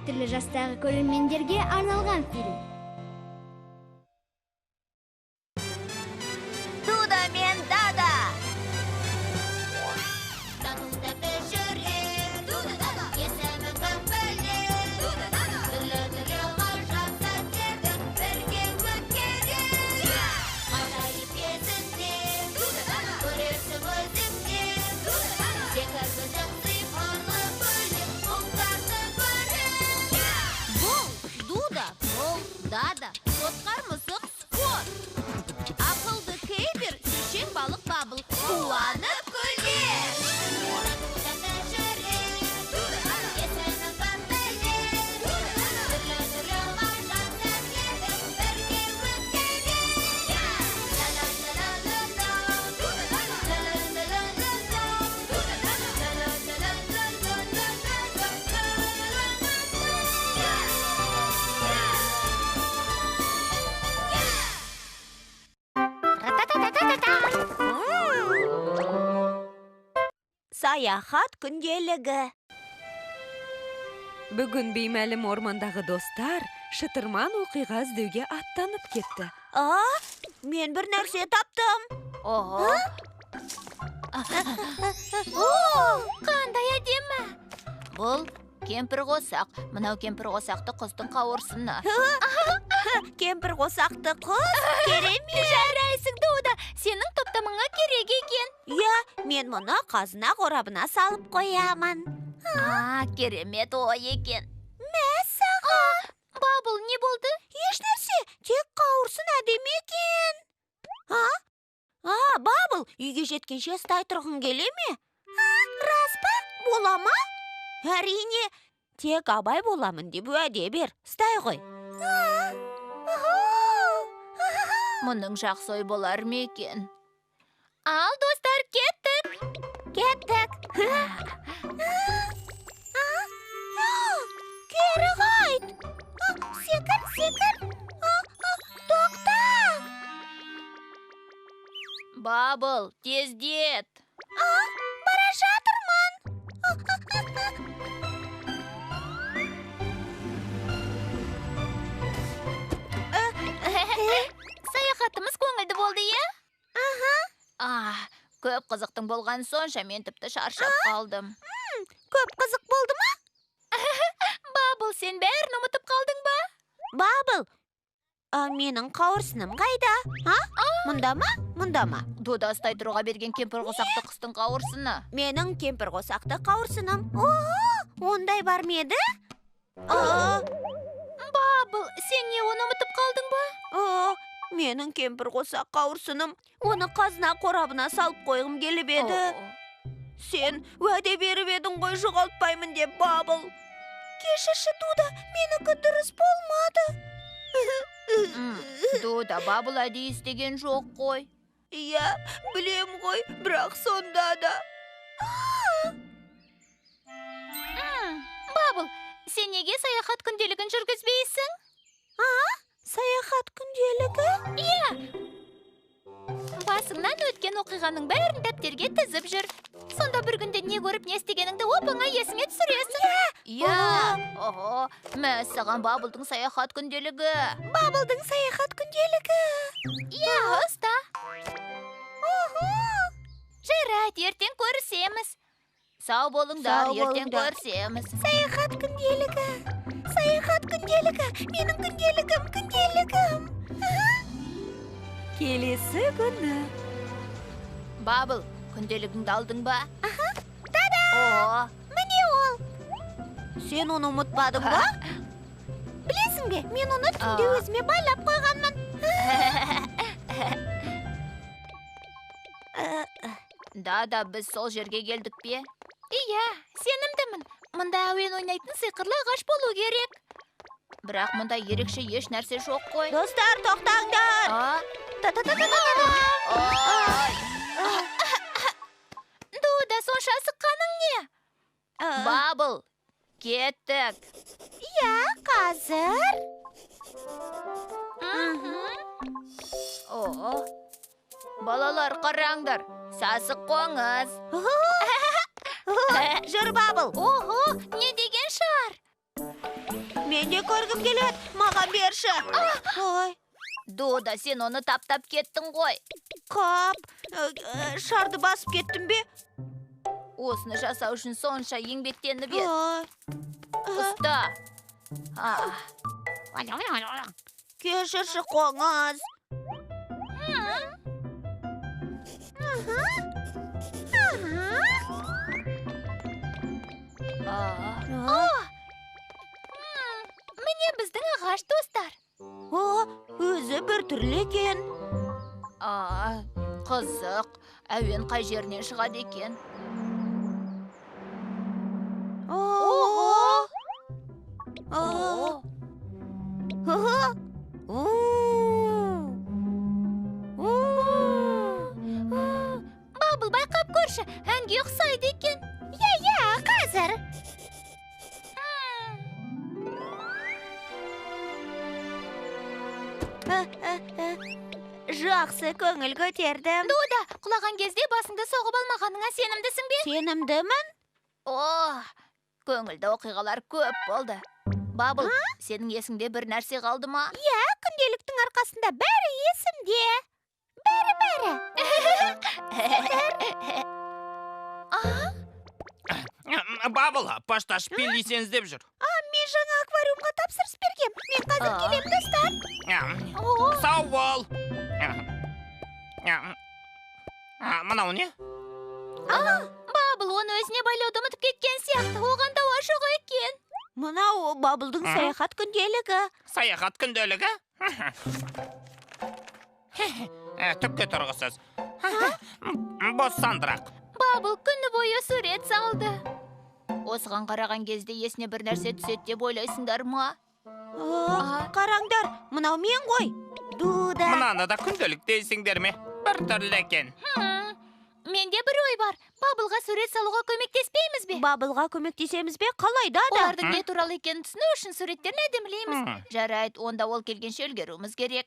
түрлі жастағы көрермендерге арналған фильм. Дуда мен Дада. Дада, сотқар мысық спорт. Ақылды кейбір сүйшен балық бабыл. Қуанып күлер. Саяхат күнделігі. Бүгін беймәлім ормандағы достар шытырман оқиға іздеуге аттанып кетті. Мен бір нәрсе таптым. Қандай әдемі. Бұл кемпір қосақ. Мынау кемпір қосақты құстың қауырсыны. Кемпір қосақты құс? Керемет. Жарайсың, Дуда. Сенің топтамыңа керек екен. Мен мұны қазына қорабына салып қоямын. Керемет ой екен. Мәссаған. Бабыл, не болды? Еш нәрсе, тек қауырсын әдемі екен. Бабыл, үйге жеткенше стай тұрғың келе ме? Рас па? Бола ма? Әрине, тек абай боламын деп уәде бер. Стай ғой. Мұның жақсы ой болар ма екен? Ал, достар, кеттік. Кері қайт. Секір. Тоқта. Бабыл, тездет. Бара жатырмын. Саяхатымыз көңілді болды, Көп қызықтың болған сонша мен тіпті шаршап қалдым. Көп қызық болды ма? Бабыл, сен бәрін ұмытып қалдың ба? Бабыл, менің қауырсыным қайда? Мұнда ма? Дуда стай тұруға берген кемпір қосақты құстың қауырсыны. Менің кемпір қосақты қауырсыным. Ондай бар ма еді? Бабыл, сен не оны ұмытып қалдың ба? Менің кемпір қосақ қауырсыным. Оны қазына қорабына салып қойғым келіп еді. Сен уәде беріп едің ғой, жоғалтпаймын деп, Бабыл. Кешірші, Дуда, менікі дұрыс болмады. Дуда, Бабыл әдейі істеген жоқ қой. Иә, білем ғой, бірақ сонда да. Бабыл, сен неге саяхат күнделігін жүргізбейсің? Саяхат күнделігі? Иә. Басыңнан өткен оқиғаның бәрін дәптерге тізіп жүр. Сонда бір күнде не көріп, не істегеніңді оп-оңай есіңе түсіресің. Иә. Мәссаған, Бабылдың саяхат күнделігі. Бабылдың саяхат күнделігі. Иә, ұста. Жарайды, ертең көрісеміз. Сау болыңдар, ертең көрісеміз. Саяхат күнделігі. Менің күнделігім. Келесі күні. Бабыл, күнделігіңді алдың ба? Дада! Міне ол. Сен оны ұмытпадың ба? Білесің бе, мен оны түнде өзіме байлап қойғанмын. Дада, біз сол жерге келдік бе? Иә, сенімдімін. Мұнда әуен ойнайтын сиқырлы ағаш болу керек. Бірақ мұнда ерекше еш нәрсе жоқ қой. Достар, тоқтаңдар! Дуда, сонша асыққаның не? Бабыл, кеттік. Иә, қазір. Балалар, қараңдар, сасық қоңыз. Жүр, Бабыл. Не деген шар? Мен де көргім келеді. Маған берші. Ой, Дуда, сен оны таптап кеттің ғой. қап. Шарды басып кеттім бе? Осыны жасау үшін сонша еңбектеніп ед. Ой, Ұста. кешірші қоңыз. Міне біздің ағаш достар. Өзі бір түрлі екен. Қызық. Әуен қай жерінен шығады екен? Бабыл, байқап көрші, әнге ұқсайды екен. Қазір. Жақсы көңіл көтердім. Дуда, құлаған кезде басыңды соғып алмағаныңа сенімдісің бе? Сенімдімін. Көңілді оқиғалар көп болды. Бабыл, сенің есіңде бір нәрсе қалды ма? Күнделіктің арқасында бәрі есімде. Бабыл, пошташ пелдесен іздеп жүр. Мен жаңа аквариумға тапсырыс бергем. Мен қазір келем, достар. Сау бол. Мынау не? Бабыл, оны өзіне байлауды ұмытып кеткен сияқты. Оған дауа жоқ екен. Мынау Бабылдың саяхат күнделігі. Саяхат күнделігі? Түпке тұрғысыз. Бос сандырақ. Бабыл күні бойы сурет салды. Осыған қараған кезде есіне бір нәрсе түседі деп ойлайсыңдар ма? Қараңдар, мынау мен ғой. Дуда. Мынаны да күнделік дейсіңдер ме? Бір түрлі екен. Менде бір ой бар. Бабылға сурет салуға көмектеспейміз бе? Бабылға көмектесеміз бе? Қалайда да? Олардың не туралы екенін түсіну үшін суреттерін әдемілейміз. Жарайды, онда ол келгенше үлгеруіміз керек.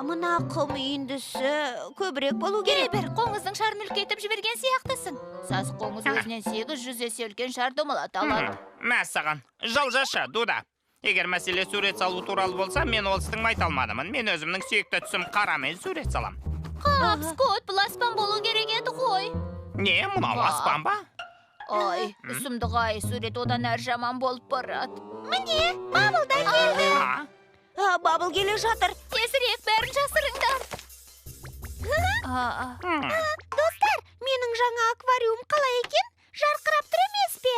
Мына құм үйіндісі көбірек болу керек. Бір қоңыздың шарын үлкейтіп жіберген сияқтысың. Саз қоңыз өзінен 800 есе үлкен шар домалата алады. Мәссаған, жылжашы, Дуда. Егер мәселе сурет салу туралы болса, мен ол істің айта алмадымын. Мен өзімнің сүйікті түсім қарамен сурет салам. Қап, Скот, бұл аспан болу керек еді ғой. Не, мынау аспан ба? Ой, сұмдық-ай, сурет одан әр жаман болып барады. Міне, Бабыл да келді. Бабыл келе жатыр. Тезірек бәрін жасырыңдар. Достар, менің жаңа аквариум қалай екен? Жарқырап тұр емес пе?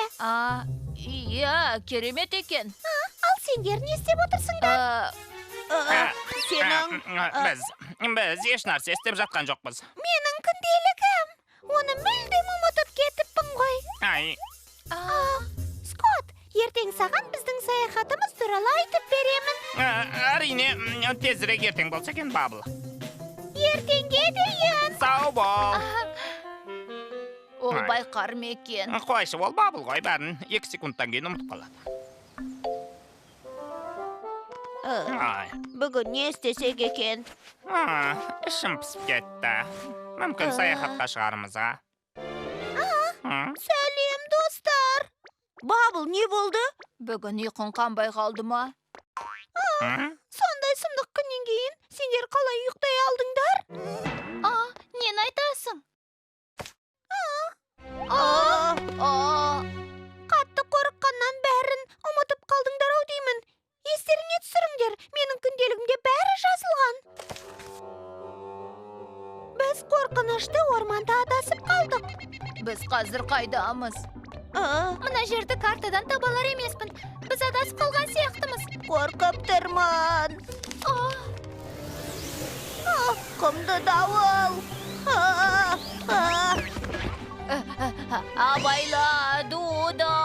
Иә, керемет екен. Ал сендер не істеп отырсыңдар? Сенің... Біз еш нәрсе істеп жатқан жоқпыз. Менің күнделігім. Оны мүлдем ұмытып кетіппін ғой. Скот, ертең саған біздің саяхатымыз туралы айтып беремін. Әрине, тезірек ертең болса екен, Бабыл. Ертеңге дейін. Сау бол. Ол байқар ма екен? Қойшы, ол Бабыл ғой, бәрін 2 секундтан кейін ұмытып қалады. Бүгін не істесек екен? Ішім пісіп кетті. Мүмкін саяхатқа шығарымызға. Сәлем, достар. Бабыл, не болды? Бүгін ұйқың қанбай қалды ма? Сондай сұмдық күннен кейін сендер қалай ұйықтай алдыңдар? Нені айтасың? Қатты қорыққаннан бәрін ұмытып қалдыңдар-ау деймін. Естеріңе түсіріңдер, менің күнделігімде бәрі жазылған. Біз қорқынышты орманда адасып қалдық. Біз қазір қайдамыз? Мына жерді картадан табалар емеспін. Біз адасып қалған сияқтымыз. Қорқып тұрмын. Құмды дауыл. Абайла, Дуда!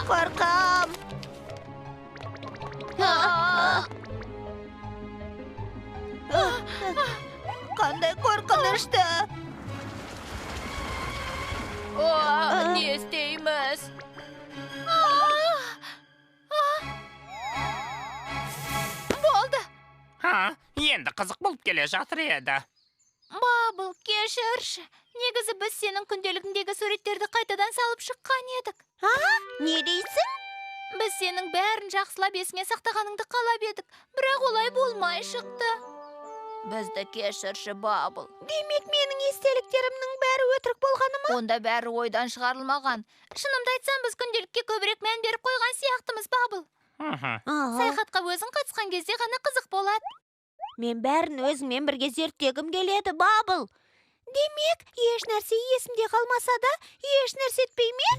Қорқам. Қандай қорқынышты. Не істейміз? Болды. Енді қызық болып келе жатыр еді. Бабыл, кешірші. негізі біз сенің күнделігіңдегі суреттерді қайтадан салып шыққан едік. Не дейсің? Біз сенің бәрін жақсылап есіңе сақтағаныңды қалап едік, бірақ олай болмай шықты. Бізді кешірші, Бабыл. Демек, менің естеліктерімнің бәрі өтірік болғаны ма? Онда бәрі ойдан шығарылмаған. Шынымды айтсам, біз күнделікке көбірек мән беріп қойған сияқтымыз, Бабыл. Саяхатқа өзің қатысқан кезде ғана қызық болады. Мен бәрін өзіңмен бірге зерттегім келеді, Бабыл. Демек, еш нәрсе есімде қалмаса да, еш нәрсе етпей ме?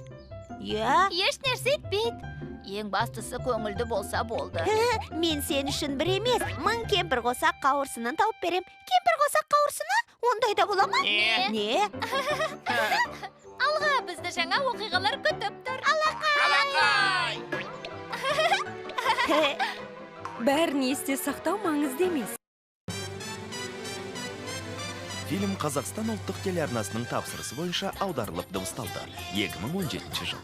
Я, Еш нәрсе етпейді. Ең бастысы көңілді болса болды. мен сен үшін бір емес, 1000 кемпір қосақ қауырсынын тауып берем. Кемпір қосақ қауырсыны? Ондайда бола ма? Не? Алға, бізді жаңа оқиғалар күтіп тұр. Алақай! Бәрін есте сақтау маңызды емес. Фильм Қазақстан ұлттық телеарнасының тапсырысы бойынша аударылып дыбысталды. 2017 жыл.